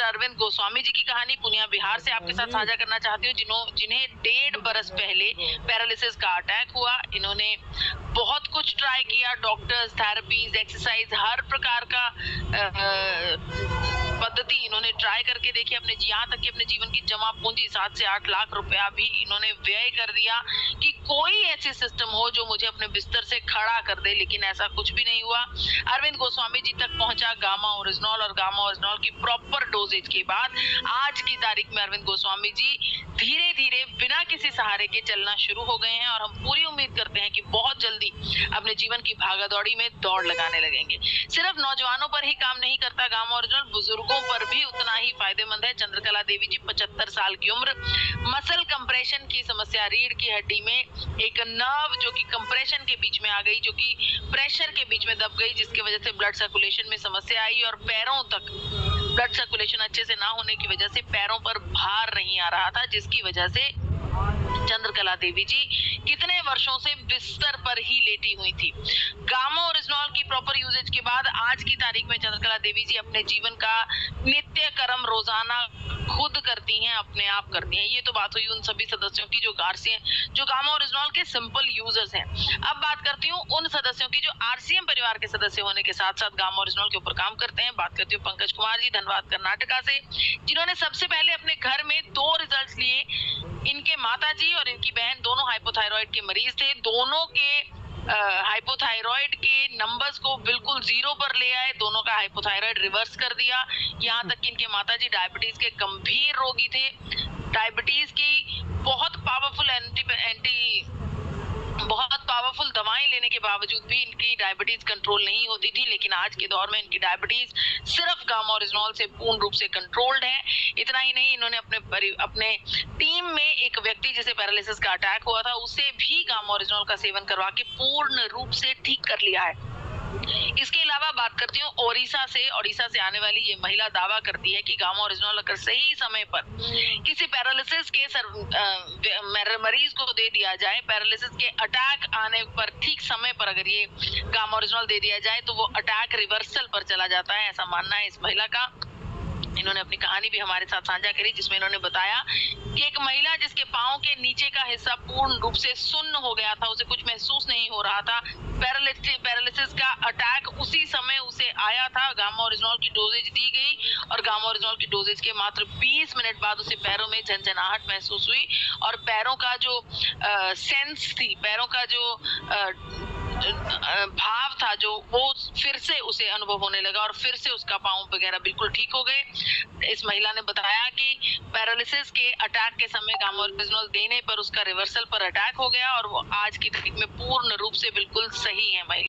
अरविंद गोस्वामी जी की कहानी पूर्णिया बिहार से आपके साथ साझा करना चाहती हूँ, जिन्हें 1.5 बरस पहले पैरालिसिस का अटैक हुआ। इन्होंने बहुत कुछ ट्राई किया, डॉक्टर्स, थेरेपीज, एक्सरसाइज, हर प्रकार का पद्धति इन्होंने ट्राई करके देखी। अपने यहाँ तक कि अपने जीवन की जमा पूंजी 7 से 8 लाख रुपया भी इन्होंने व्यय कर दिया कि कोई ऐसी सिस्टम हो जो मुझे अपने बिस्तर से खड़ा कर दे, लेकिन ऐसा कुछ भी नहीं हुआ। अरविंद गोस्वामी जी तक पहुंचा गामा ओरिजिनॉल, और गामा ओरिजिनॉल की प्रॉपर डोजेज के बाद आज की तारीख में अरविंद गोस्वामी जी धीरे धीरे बिना किसी सहारे के चलना शुरू हो गए हैं, और हम पूरी उम्मीद करते हैं कि बहुत जल्दी अपने जीवन की भागादौड़ी में दौड़ लगाने लगेंगे। सिर्फ नौजवानों पर ही काम नहीं करता गामा ओरिजिनल, बुजुर्गों पर भी उतना ही फायदेमंद है। चंद्रकला देवी जी 75 साल की उम्र, मसल कंप्रेशन की समस्या, रीढ़ की हड्डी में एक नर्व जो कि कंप्रेशन के बीच में आ गई, जो कि प्रेशर के बीच में दब गई, जिसकी वजह से ब्लड सर्कुलेशन में समस्या आई, और पैरों तक ब्लड सर्कुलेशन अच्छे से ना होने की वजह से पैरों पर भार नहीं आ रहा था, जिसकी वजह से चंद्रकला देवी जी कितने वर्षों से बिस्तर पर ही लेटी हुई थी। गामा ओरिजिनॉल की प्रॉपर यूजेज के बाद आज की तारीख में चंद्रकला देवी जी अपने जीवन का नित्य कर्म रोजाना खुद करती हैं, अपने आप करती हैं। ये तो बात हुई उन सभी सदस्यों की जो गामा ओरिजिनॉल के सिंपल यूजर्स हैं। अब बात करती हूँ उन सदस्यों की जो आरसीएम परिवार के सदस्य होने के साथ साथ गामा ओरिजिनॉल के ऊपर काम करते हैं। बात करती हूँ पंकज कुमार जी, धनबाद कर्नाटका से, जिन्होंने सबसे पहले अपने घर में 2 रिजल्ट लिए। इनके माता जी और इनकी बहन दोनों हाइपोथायराइड के मरीज थे। दोनों के हाइपोथायराइड के नंबर्स को बिल्कुल 0 पर ले आए, दोनों का हाइपोथायराइड रिवर्स कर दिया। यहाँ तक कि इनके माताजी डायबिटीज के गंभीर रोगी थे। डायबिटीज की बहुत पावरफुल दवाएं लेने के बावजूद भी इनकी डायबिटीज कंट्रोल नहीं होती थी, लेकिन आज के दौर में इनकी डायबिटीज सिर्फ गामा ओरिजिनॉल से पूर्ण रूप से कंट्रोल्ड है। इतना ही नहीं, इन्होंने अपने टीम में एक व्यक्ति जिसे पैरालिसिस का अटैक हुआ था, उसे भी गामा ओरिजिनॉल का सेवन करवा के पूर्ण रूप से ठीक कर लिया है। इसके अलावा बात करती हूँ ओडिशा से आने वाली ये महिला दावा करती है कि गामा ओरिजिनॉल अगर सही समय पर किसी पैरालिसिस के मरीज को दे दिया जाए, पैरालिसिस के अटैक आने पर ठीक समय पर अगर ये गामा ओरिजिनॉल दे दिया जाए तो वो अटैक रिवर्सल पर चला जाता है, ऐसा मानना है इस महिला का। इन्होंने अपनी कहानी भी हमारे साथ साझा करी, जिसमें इन्होंने बताया कि एक महिला जिसके पांव के नीचे का हिस्सा पूर्ण रूप से सुन्न हो गया था, उसे कुछ महसूस नहीं हो रहा था, पैरालिसिस का अटैक उसी समय उसे आया था। गामा ओरिजिनॉल की डोजेज दी गई और गामा ओरिजिनॉल की डोजेज के मात्र 20 मिनट बाद उसे पैरों में झंझनाहट महसूस हुई, और पैरों का जो सेंस थी, पैरों का जो भाव था, जो वो फिर से उसे अनुभव होने लगा, और फिर से उसका पाँव वगैरह बिल्कुल ठीक हो गए। इस महिला ने बताया कि पैरालिसिस के अटैक के समय गामा ओरिजिनॉल देने पर उसका रिवर्सल पर अटैक हो गया, और वो आज की तारीख में पूर्ण रूप से बिल्कुल सही है महिला।